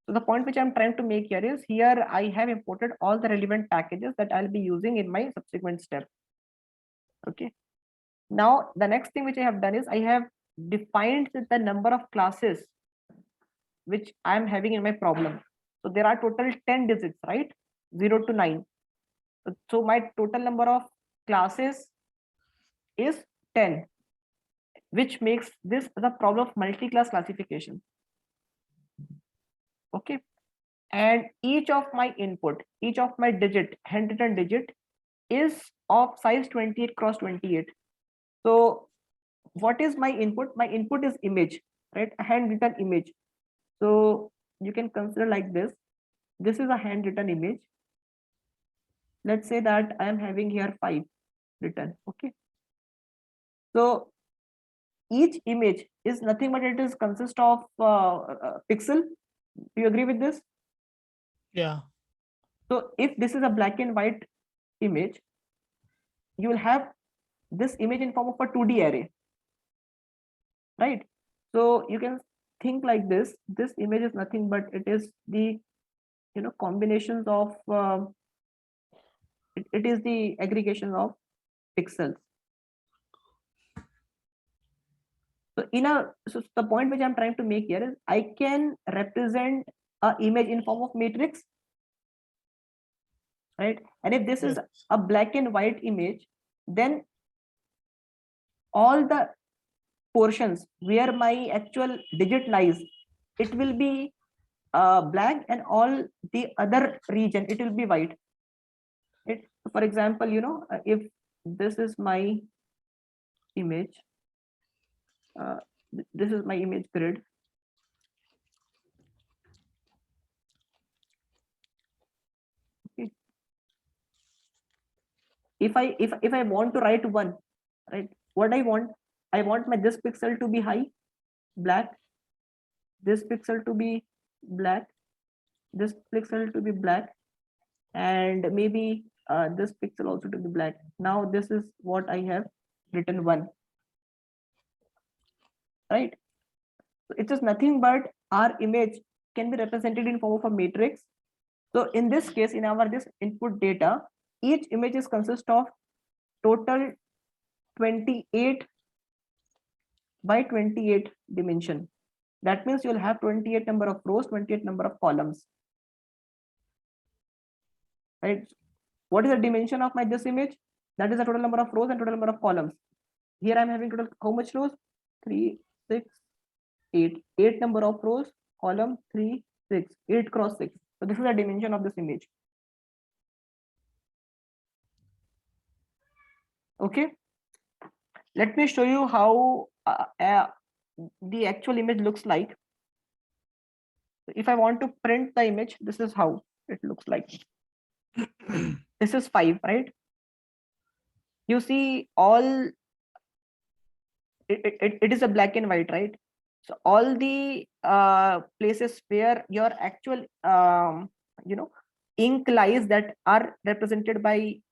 So the point which I'm trying to make here is, here I have imported all the relevant packages that I'll be using in my subsequent step. Okay. Now the next thing which I have done is I have defined the number of classes which I am having in my problem. So there are total 10 digits, right? 0 to 9. So my total number of classes is 10, which makes this the problem of multi-class classification. Okay. And each of my input, each of my digit, handwritten digit, is of size 28 cross 28. So what is my input? My input is image, right? A handwritten image. So you can consider like this. This is a handwritten image. Let's say that I am having here 5 written. Okay. So each image is nothing but it is consist of pixel. Do you agree with this? Yeah. So if this is a black and white image, you will have this image in form of a 2D array, right? So you can think like this. This image is nothing but it is the combinations of it is the aggregation of pixels. So the point which I'm trying to make here is I can represent a image in form of matrix, right? And if this is a black and white image, then all the portions where my actual digit lies, it will be black, and all the other region it will be white. For example, if this is my image, this is my image grid. Okay. If I want to write one, right, what I want my this pixel to be high, black, this pixel to be black, this pixel to be black, and maybe this pixel also to be black. Now this is what I have written one, right? So it is nothing but our image can be represented in form of a matrix. So in this case, in our this input data, each images consist of total 28 by 28 dimension. That means you'll have 28 number of rows, 28 number of columns, right? What is the dimension of my this image? That is the total number of rows and total number of columns. Here I'm having total how much rows? 3, 6, 8. 8 number of rows, column 3, 6, 8 cross 6. So this is the dimension of this image. Okay. Let me show you how the actual image looks like. If I want to print the image, this is how it looks like. This is 5, right? You see all it is a black and white, right? So all the places where your actual ink lies that are represented by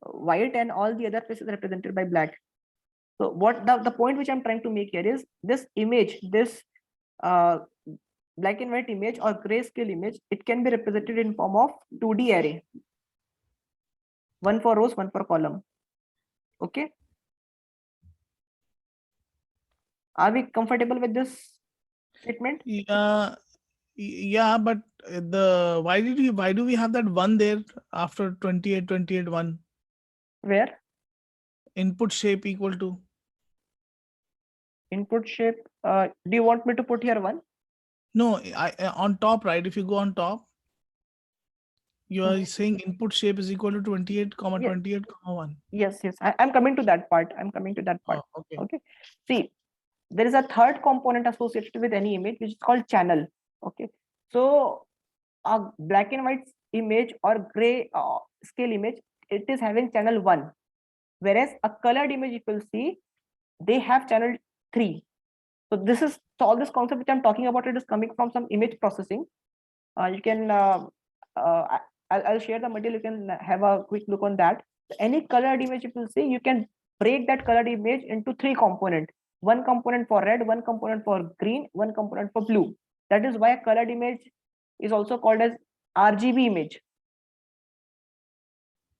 white, and all the other places represented by black. So what the point which I'm trying to make here is this image, this black and white image or grayscale image, it can be represented in form of 2D array, one for rows, one for column. Okay. Are we comfortable with this statement? Yeah, but why do we have that one there after 28 28 1? Where? Input shape equal to Input shape. Do you want me to put here one? no, I on top, right? If you go on top, you are saying input shape is equal to 28 comma 28 comma 1. Yes, I'm coming to that part. Oh, okay. Okay. See, there is a third component associated with any image which is called channel. Okay. So a black and white image or gray scale image, it is having channel 1, whereas a colored image, if you'll see, they have channel 3. So all this concept which I'm talking about, it is coming from some image processing. You can I'll share the material. You can have a quick look on that. Any colored image, if you see, you can break that colored image into 3 components. One component for red, one component for green, one component for blue. That is why a colored image is also called as RGB image,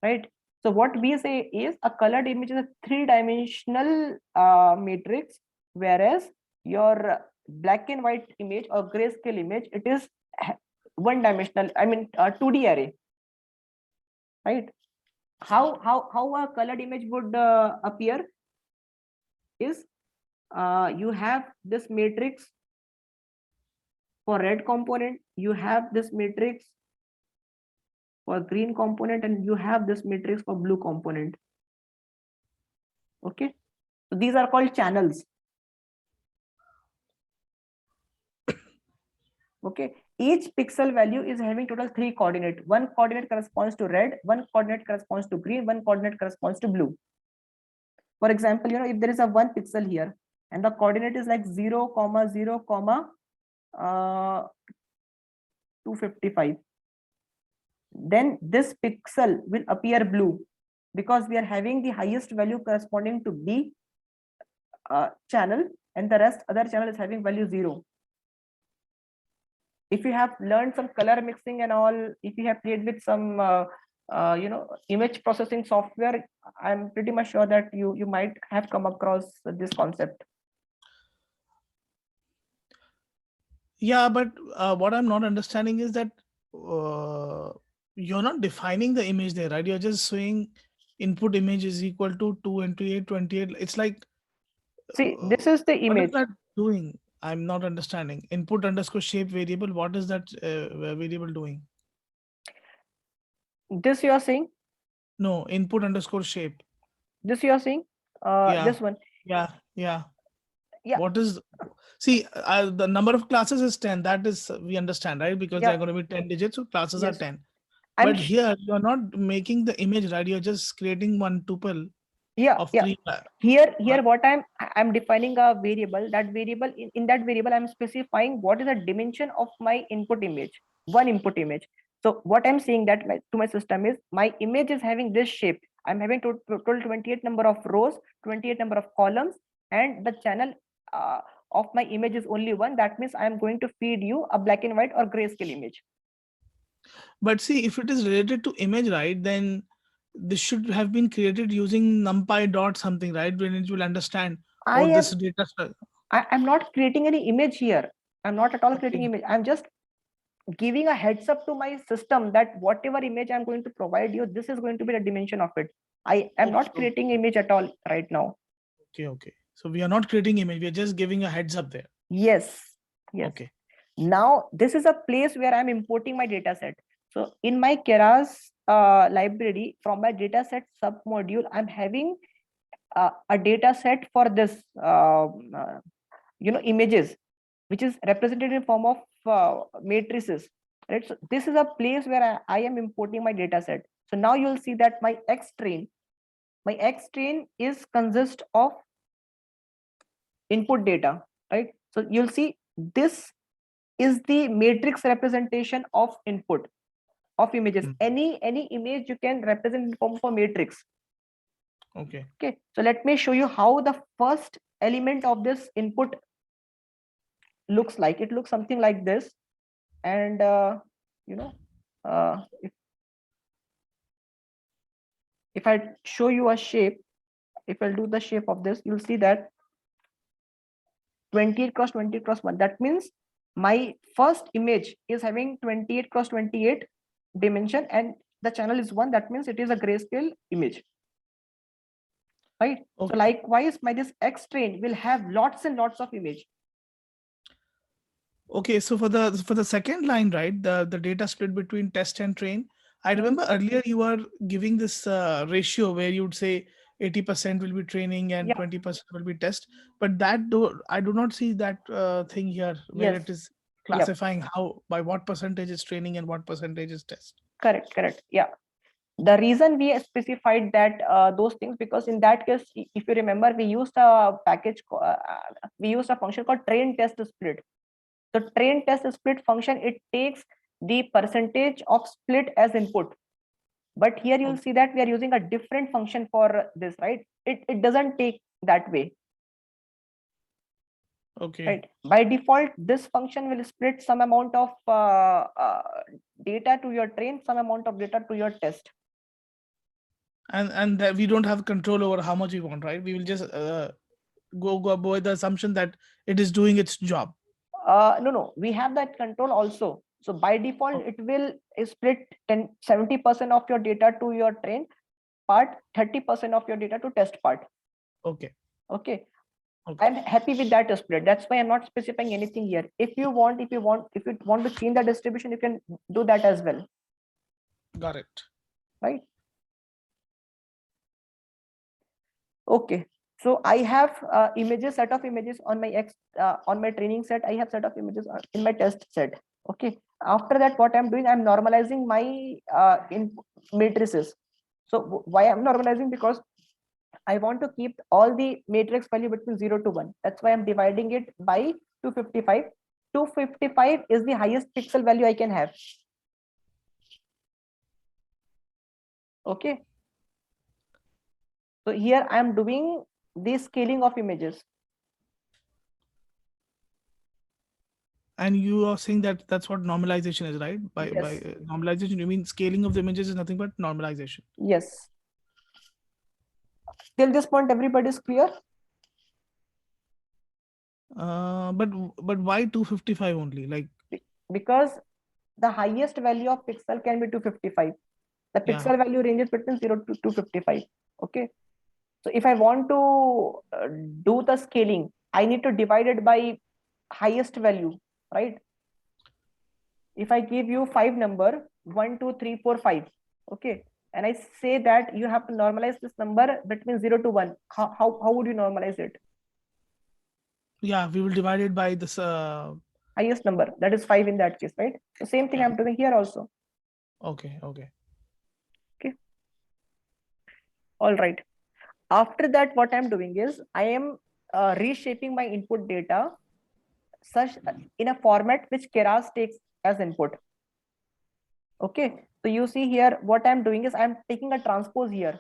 right? So what we say is a colored image is a three-dimensional matrix, whereas your black and white image or grayscale image, it is one-dimensional, I mean 2D array, right? How a colored image would appear is you have this matrix for red component, you have this matrix for green component, and you have this matrix for blue component. Okay, so these are called channels. Okay, each pixel value is having total 3 coordinate. One coordinate corresponds to red, one coordinate corresponds to green, one coordinate corresponds to blue. For example, if there is a 1 pixel here and the coordinate is like 0, 0, 255, then this pixel will appear blue because we are having the highest value corresponding to B channel, and the rest other channel is having value 0. If you have learned some color mixing and all, if you have played with some image processing software, I'm pretty much sure that you might have come across this concept. Yeah, but what I'm not understanding is that you're not defining the image there, right? You're just saying input image is equal to 228, 28. It's like, See, this is the what is image. that doing? I'm not understanding. Input underscore shape variable. What is that variable doing? This you are saying? No, input underscore shape. This you are saying? Yeah. This one. Yeah. Yeah. What is, see, the number of classes is 10. That is, we understand, right? Because Yeah. they're going to be 10 digits, so classes are Yes. 10. I'm But here you're not making the image, right? You're just creating one tuple of yeah. 3. Here Right. what I'm defining a variable. That variable, in that variable I'm specifying what is the dimension of my input image, one input image. So what I'm saying that to my system is my image is having this shape. I'm having total 28 number of rows, 28 number of columns, and the channel of my image is only one. That means I'm going to feed you a black and white or grayscale image. But see, if it is related to image, right, then this should have been created using numpy dot something, right? When it will understand, this data. I'm not creating any image here. I'm not at all creating image. I'm just giving a heads up to my system that whatever image I'm going to provide you, this is going to be the dimension of it. I am not creating image at all right now. Okay. So we are not creating image. We are just giving a heads up there. Yes. Okay. Now this is a place where I'm importing my data set. So in my Keras library, from my data set submodule, I'm having a data set for this images, which is represented in form of matrices, right? So this is a place where I am importing my data set. So now you'll see that my X train is consist of input data, right? So you'll see this is the matrix representation of input of images. Any image you can represent in form of a matrix. Okay, so let me show you how the first element of this input looks like. It looks something like this, and if I show you a shape, if I'll do the shape of this, you'll see that 28 cross 20 cross 1. That means my first image is having 28 cross 28 dimension, and the channel is 1. That means it is a grayscale image, right? So likewise, my this X train will have lots and lots of image. Okay, so for the second line, right, the data split between test and train, I remember earlier you were giving this ratio where you would say 80% will be training and 20% will be test, but that I do not see that thing here where it is classifying how, by what percentage is training and what percentage is test. Correct. Yeah. The reason we specified that those things, because in that case, if you remember, we used a we used a function called train test split. So train test split function, it takes the percentage of split as input. But here you'll see that we are using a different function for this, right? It doesn't take that way. Okay. Right. By default, this function will split some amount of data to your train, some amount of data to your test. And that we don't have control over how much we want, right? We will just go with the assumption that it is doing its job. No, we have that control also. So by default, it will split 70% of your data to your train part, 30% of your data to test part. Okay. Okay. Okay. I'm happy with that split. That's why I'm not specifying anything here. If you want to change the distribution, you can do that as well. Got it. Right. Okay. So I have set of images on my training set. I have set of images in my test set. Okay. After that, what I'm doing, I'm normalizing my in matrices. So why I'm normalizing? Because I want to keep all the matrix value between 0 to 1. That's why I'm dividing it by 255. 255 is the highest pixel value I can have. Okay. So here I am doing the scaling of images. And you are saying that that's what normalization is, right? By Yes. normalization, you mean scaling of the images is nothing but normalization. Yes. Till this point, everybody is clear? But why 255 only? Like, because the highest value of pixel can be 255. The pixel value ranges between 0 to 255. Okay. So if I want to do the scaling, I need to divide it by highest value, right? If I give you 5 number, 1, 2, 3, 4, 5, okay, and I say that you have to normalize this number between 0 to 1, how would you normalize it? Yeah, we will divide it by this highest number, that is 5 in that case, right? The same thing I'm doing here also. Okay. All right. After that, what I'm doing is I am reshaping my input data such in a format which Keras takes as input. Okay. So you see here, what I'm doing is I'm taking a transpose here,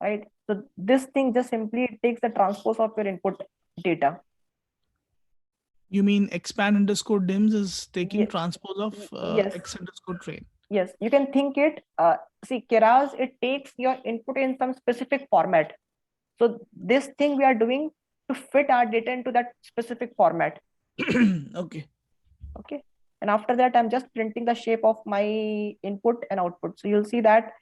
right? So this thing just simply takes the transpose of your input data. You mean expand underscore dims is taking transpose of Yes. x underscore train? Yes, you can think it. See, Keras, it takes your input in some specific format. So this thing we are doing to fit our data into that specific format. Okay. And after that, I'm just printing the shape of my input and output. So you'll see that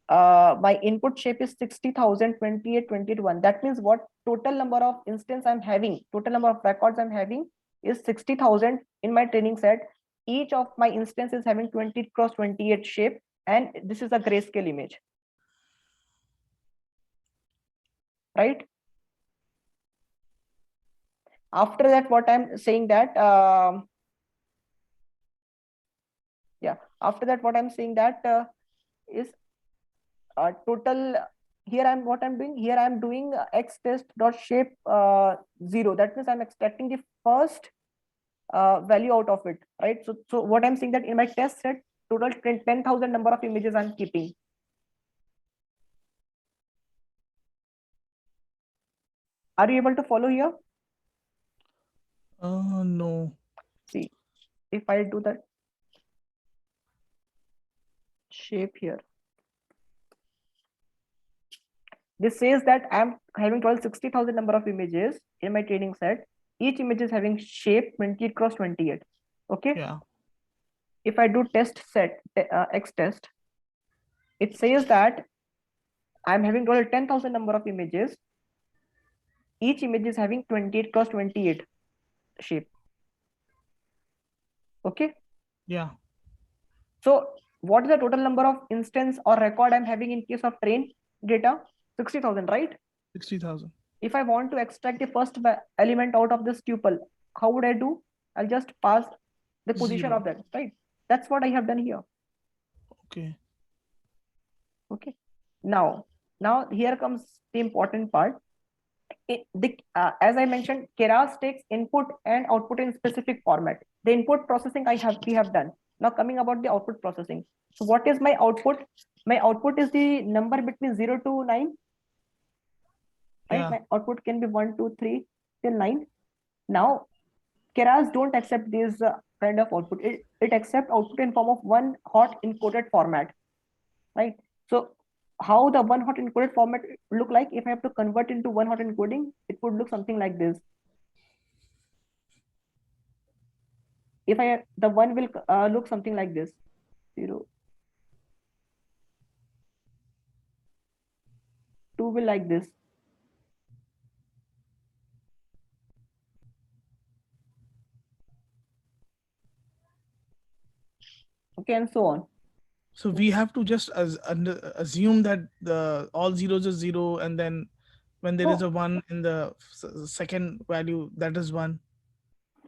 my input shape is 60,000, 28, 21. That means what total number of instance I'm having, total number of records I'm having is 60,000 in my training set. Each of my instance is having 20 cross 28 shape. And this is a grayscale image. Right? After that, what I'm saying that, after that, what I'm saying that is total. Here I'm doing x test dot shape 0. That means I'm extracting the first value out of it, right? So what I'm saying that in my test set, total 10,000 number of images I'm keeping. Are you able to follow here? No. See, if I do that shape here, this says that I'm having 60,000 number of images in my training set. Each image is having shape 28 cross 28. Okay. Yeah. If I do test set x test, it says that I'm having total 10,000 number of images. Each image is having 28 cross 28 shape. Okay. Yeah. So what is the total number of instance or record I'm having in case of train data? 60,000, right? 60,000. If I want to extract the first element out of this tuple, how would I do? I'll just pass the position 0. of that, right? That's what I have done here. Okay. Now here comes the important part. As I mentioned, Keras takes input and output in specific format. The input processing we have done. Now coming about the output processing. So what is my output? My output is the number between 0 to 9. Right? Yeah. My output can be 1, 2, 3 till 9. Now, Keras don't accept this kind of output. It accepts output in form of one hot encoded format, right? So how the one hot encoded format look like? If I have to convert into one hot encoding, it would look something like this. If the one will look something like this, 0, 2 will like this. Okay, and so on. So we have to just assume that the all zeros is 0, and then when there is No, a 1 in the second value, that is 1.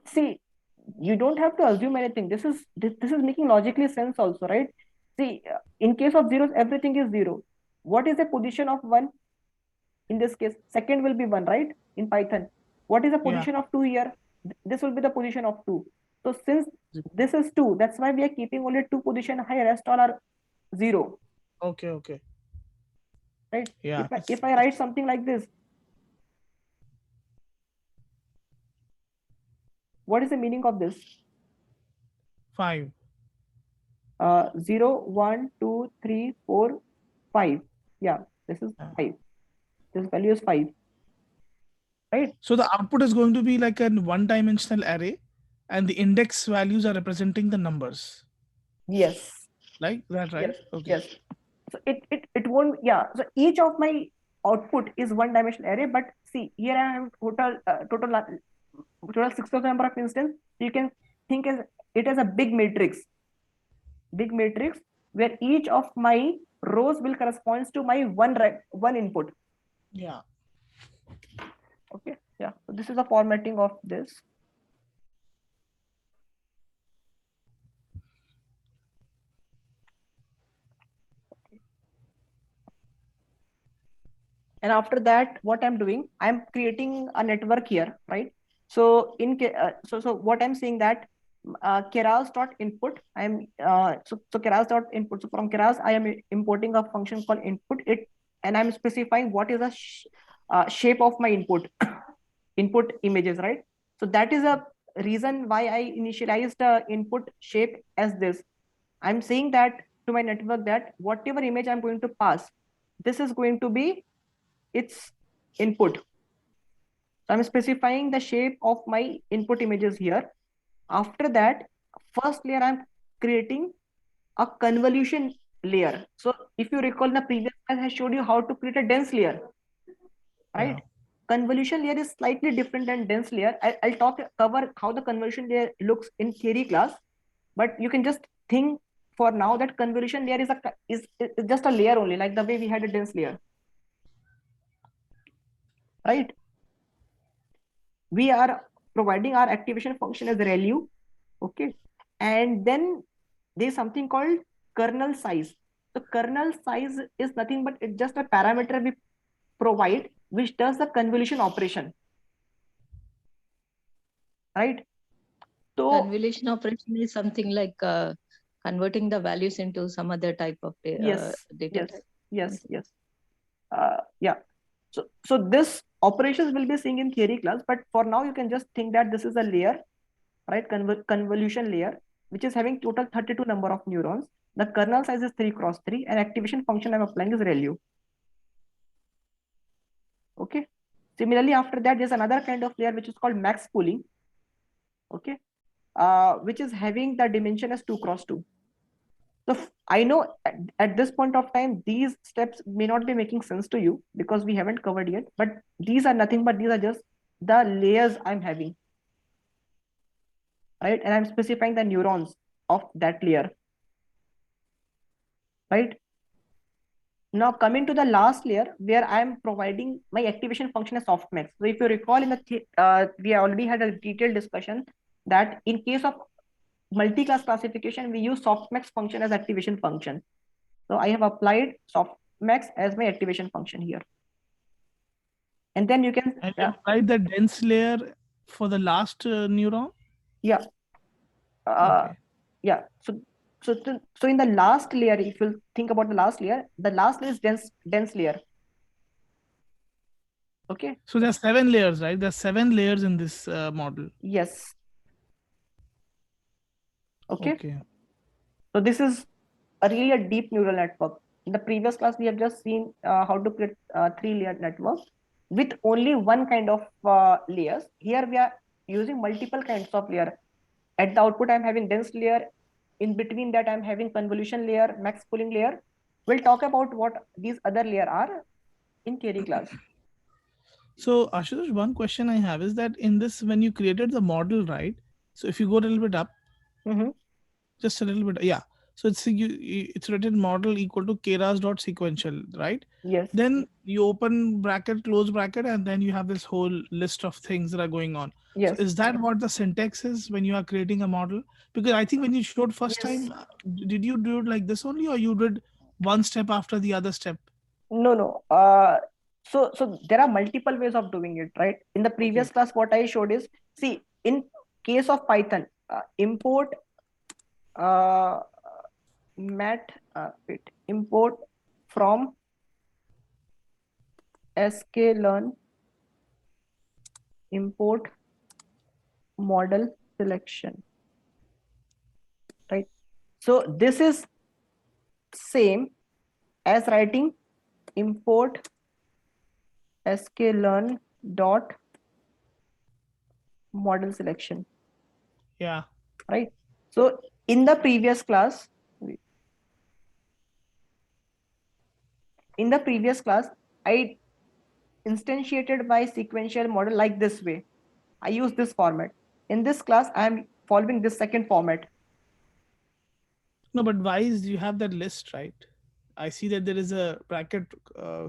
see, you don't have to assume anything. This is making logically sense also, right? See, in case of zeros, everything is 0. What is the position of 1? In this case, second will be 1, right? In Python. What is the Yeah. position of 2 here? This will be the position of 2. So since this is 2, that's why we are keeping only 2 position high, rest all are 0. Okay. Right? Yeah. If I write something like this, what is the meaning of this? 5. 0, 1, 2, 3, 4, 5. Yeah, this is 5. This value is 5. Right? So the output is going to be like a one-dimensional array, and the index values are representing the numbers. Yes. Like that, right? Yes. Okay. Yes. So it won't, yeah. So each of my output is one dimensional array, but see, here I have total 6,000 number of instance. You can think as it as a big matrix where each of my rows will corresponds to my one input. Yeah. Okay. Yeah. So this is the formatting of this. And after that, what I'm doing, I'm creating a network here, right? So so what I'm saying that Keras dot input. So Keras dot input. So from Keras, I am importing a function called input. And I'm specifying what is the shape of my input input images, right? So that is a reason why I initialized the input shape as this. I'm saying that to my network that whatever image I'm going to pass, this is going to be its input. So I'm specifying the shape of my input images here. After that, first layer I'm creating a convolution layer. So if you recall in the previous class, I showed you how to create a dense layer, right? Yeah. Convolution layer is slightly different than dense layer. I'll cover how the convolution layer looks in theory class, but you can just think for now that convolution layer is just a layer only, like the way we had a dense layer, right? We are providing our activation function as ReLU, okay? And then there's something called kernel size. The kernel size is nothing but it's just a parameter we provide which does the convolution operation, right? So Convolution operation is something like converting the values into some other type of yes, data type. yes. Yeah. So this operations will be seeing in theory class, but for now you can just think that this is a layer, right? Convolution layer, which is having total 32 number of neurons. The kernel size is 3 cross 3, and activation function I'm applying is ReLU. Okay. Similarly, after that, there's another kind of layer which is called max pooling. Okay. Which is having the dimension as 2 cross 2. So I know at this point of time, these steps may not be making sense to you because we haven't covered yet, but these are nothing but these are just the layers I'm having, right? And I'm specifying the neurons of that layer, right? Now coming to the last layer where I'm providing my activation function as softmax. So if you recall in we already had a detailed discussion that in case of multi-class classification, we use softmax function as activation function. So I have applied softmax as my activation function here. And then you can And you applied the dense layer for the last neuron? Yeah. Okay. Yeah. So in the last layer, if you think about the last layer is dense layer. Okay. So there's 7 layers, right? There's 7 layers in this model. Yes. Okay. Okay. So this is a really a deep neural network. In the previous class, we have just seen how to create 3-layer network with only one kind of layers. Here we are using multiple kinds of layer. At the output, I'm having dense layer. In between that, I'm having convolution layer, max pooling layer. We'll talk about what these other layer are in theory class. So Ashutosh, one question I have is that in this, when you created the model, right? So if you go a little bit up, Mm-hmm. just a little bit, yeah. So it's written model equal to keras dot sequential, right? Yes. Then you open bracket, close bracket, and then you have this whole list of things that are going on. So Yes. is that what the syntax is when you are creating a model? Because I think when you showed first Yes. time, did you do it like this only, or you did one step after the other step? No. So there are multiple ways of doing it, right? In the previous Okay. class, what I showed is, see, in case of Python, import uh, import from sklearn import model selection, right? So this is same as writing import sklearn dot model selection, Yeah. right? So in the previous class, I instantiated my sequential model like this way. I use this format. In this class, I am following this second format. No, but why is you have that list, right? I see that there is a bracket,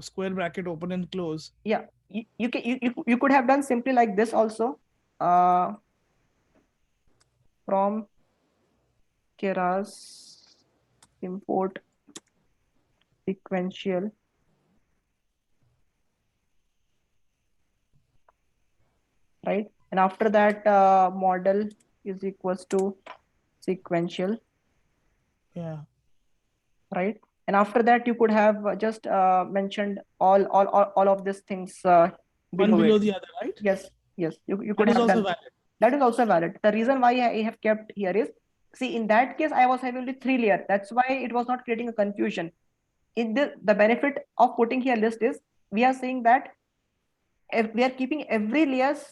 square bracket open and close. Yeah, you could have done simply like this also. Uh, from Keras import sequential, right? And after that, model is equals to sequential, Yeah. right? And after that, you could have just mentioned all of these things One below below it. the other, right? Yes, you could That is have also done. valid. That is also valid. The reason why I have kept here is, see, in that case, I was having only 3 layer. That's why it was not creating a confusion. In the benefit of putting here list is, we are saying that if we are keeping every layers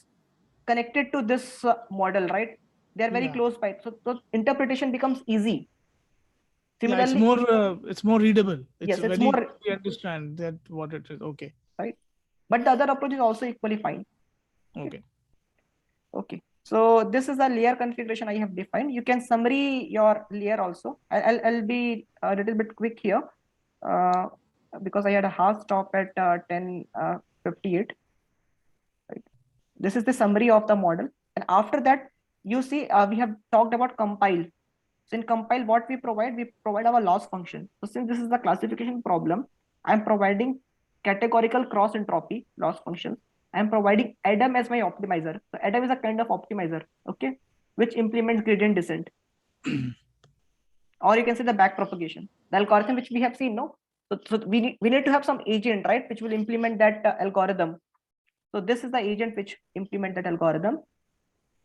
connected to this model, right? They are very Yeah. close by, so interpretation becomes easy. Yeah, Similarly, it's more readable. It's yes, it's very more, we understand that what it is. Okay. right, but the other approach is also equally fine. Okay. Okay. Okay, so this is the layer configuration I have defined. You can summary your layer also. I'll be a little bit quick here, uh, because I had a hard stop at 10:58. Right. This is the summary of the model, and after that, you see, we have talked about compile. So in compile, what we provide our loss function. So since this is the classification problem, I'm providing categorical cross entropy loss function. I'm providing Adam as my optimizer. So Adam is a kind of optimizer, okay, which implements gradient descent, or you can say the back propagation, the algorithm which we have seen. No, so we need to have some agent, right, which will implement that algorithm. So this is the agent which implement that algorithm.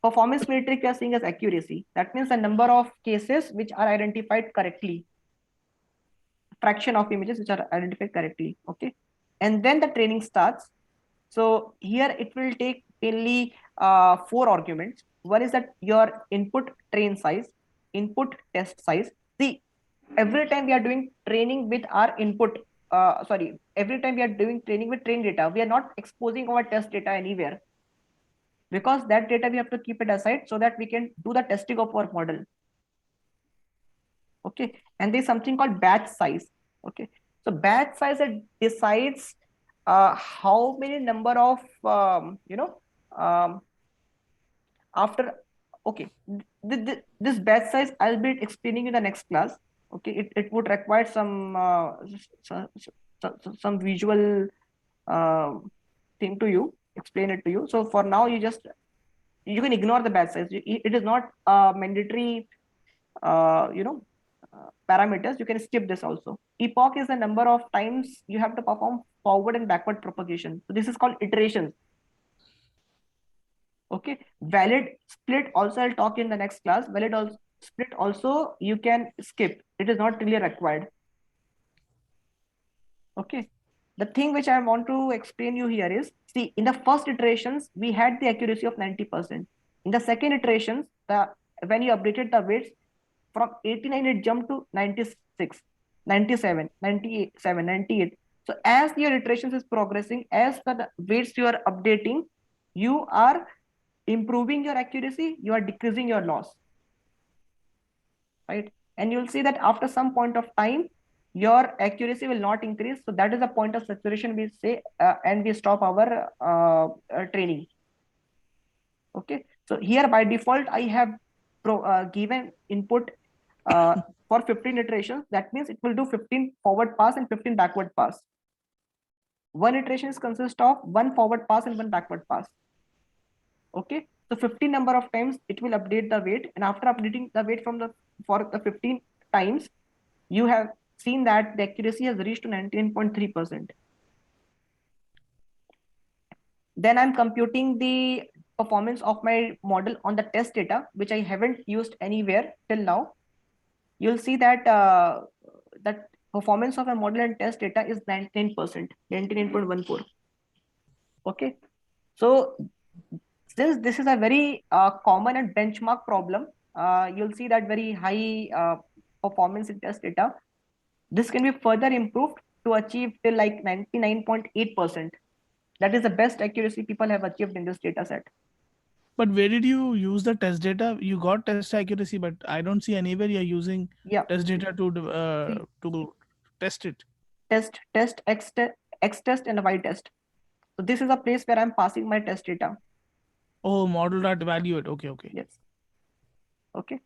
Performance metric we are seeing as accuracy. That means the number of cases which are identified correctly, fraction of images which are identified correctly. Okay, and then the training starts. So here it will take mainly 4 arguments. One is that your input train size, input test size. See, every time we are doing training with our input, every time we are doing training with train data, we are not exposing our test data anywhere, because that data we have to keep it aside so that we can do the testing of our model. Okay, and there's something called batch size. Okay, so batch size, it decides how many number of after, okay, this batch size I'll be explaining in the next class. Okay, it would require some some visual uh, thing to you, explain it to you. So for now, you can ignore the batch size. It is not mandatory parameters. You can skip this also. Epoch is the number of times you have to perform forward and backward propagation. So this is called iterations. Okay, valid split also I'll talk in the next class. Valid also split also you can skip. It is not really required. Okay, the thing which I want to explain you here is, see, in the first iterations we had the accuracy of 90%. In the second iterations, when you updated the weights from 89, it jumped to 96, 97, 97, 98. So as your iterations is progressing, as the weights you are updating, you are improving your accuracy, you are decreasing your loss, right? And you'll see that after some point of time, your accuracy will not increase. So that is the point of saturation, we say, and we stop our training. Okay, so here by default, I have given input for 15 iterations. That means it will do 15 forward pass and 15 backward pass. One iteration is consist of one forward pass and one backward pass. Okay, so 15 number of times it will update the weight, and after updating the weight for the 15 times, you have seen that the accuracy has reached to 19.3%. Then I'm computing the performance of my model on the test data, which I haven't used anywhere till now. You'll see that that performance of a model and test data is 99%, 99.14. Okay, so since this is a very common and benchmark problem, you'll see that very high performance in test data. This can be further improved to achieve till like 99.8%. That is the best accuracy people have achieved in this data set. But where did you use the test data? You got test accuracy, but I don't see anywhere you're using test data to test it. Test, X test, and Y test. So this is a place where I'm passing my test data. Oh, model.evaluate. Okay. Yes. Okay.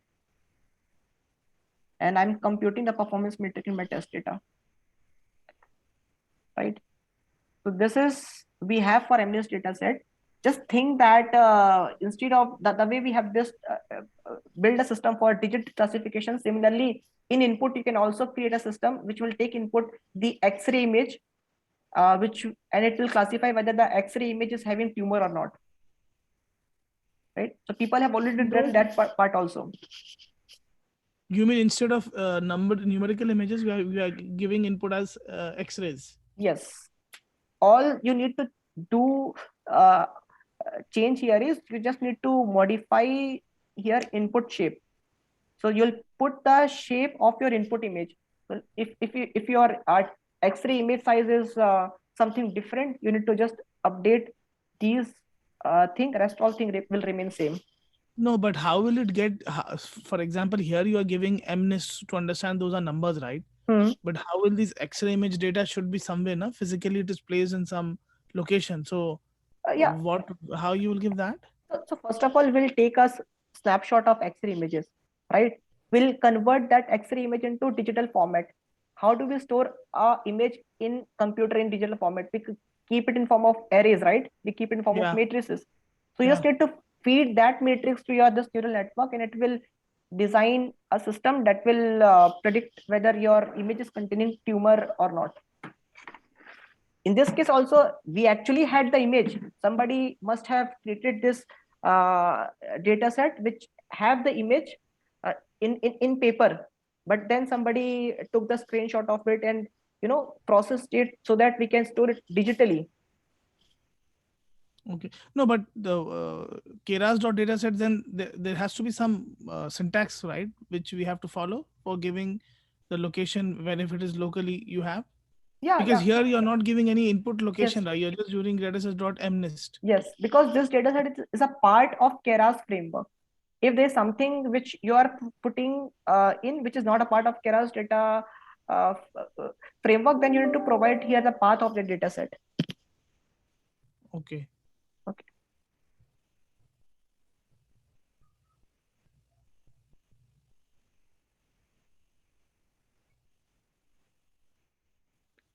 And I'm computing the performance metric in my test data. Right. So this is we have for MNIST data set. Just think that instead of the way we have this build a system for digit classification, similarly in input you can also create a system which will take input the X-ray image, and it will classify whether the X-ray image is having tumor or not. Right. So people have already done that part also. You mean instead of numerical images, we are giving input as X-rays? Yes. All you need to do change here is you just need to modify here input shape. So you'll put the shape of your input image. So if your X-ray image size is something different, you need to just update these thing. Rest all thing will remain same. No, but how will it get? For example, here you are giving MNIST to understand those are numbers, right? But how will this X-ray image data should be somewhere, na? Physically, it is placed in some location. So, yeah. How you will give that? So first of all, we'll take a snapshot of X-ray images, right? We'll convert that X-ray image into digital format. How do we store a image in computer in digital format? We keep it in form of arrays, right? We keep it in form of matrices. So you just need to feed that matrix to this neural network, and it will design a system that will predict whether your image is containing tumor or not. In this case also, we actually had the image. Somebody must have created this data set which have the image in paper, but then somebody took the screenshot of it and processed it so that we can store it digitally. Okay. No, but the Keras.dataset, then there has to be some syntax, right, which we have to follow for giving the location when if it is locally you have. Because here you're not giving any input location, right? You're just using dataset.mnist. Yes, because this dataset is a part of Keras framework. If there's something which you are putting in which is not a part of Keras data framework, then you need to provide here the path of the dataset. Okay. Okay.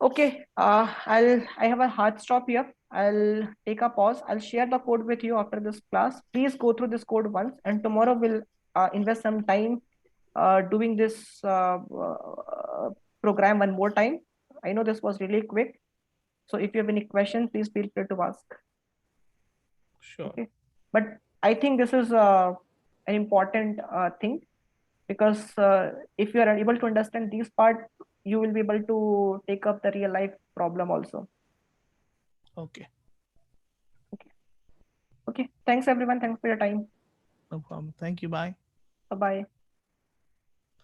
Okay, I have a hard stop here. I'll take a pause. I'll share the code with you after this class. Please go through this code once, and tomorrow we'll invest some time doing this program one more time. I know this was really quick. So if you have any questions, please feel free to ask. Sure. Okay. But I think this is an important thing, because if you are unable to understand these part, you will be able to take up the real life problem also. Okay. Okay. Thanks everyone. Thanks for your time. No problem. Thank you. Bye. Bye-bye.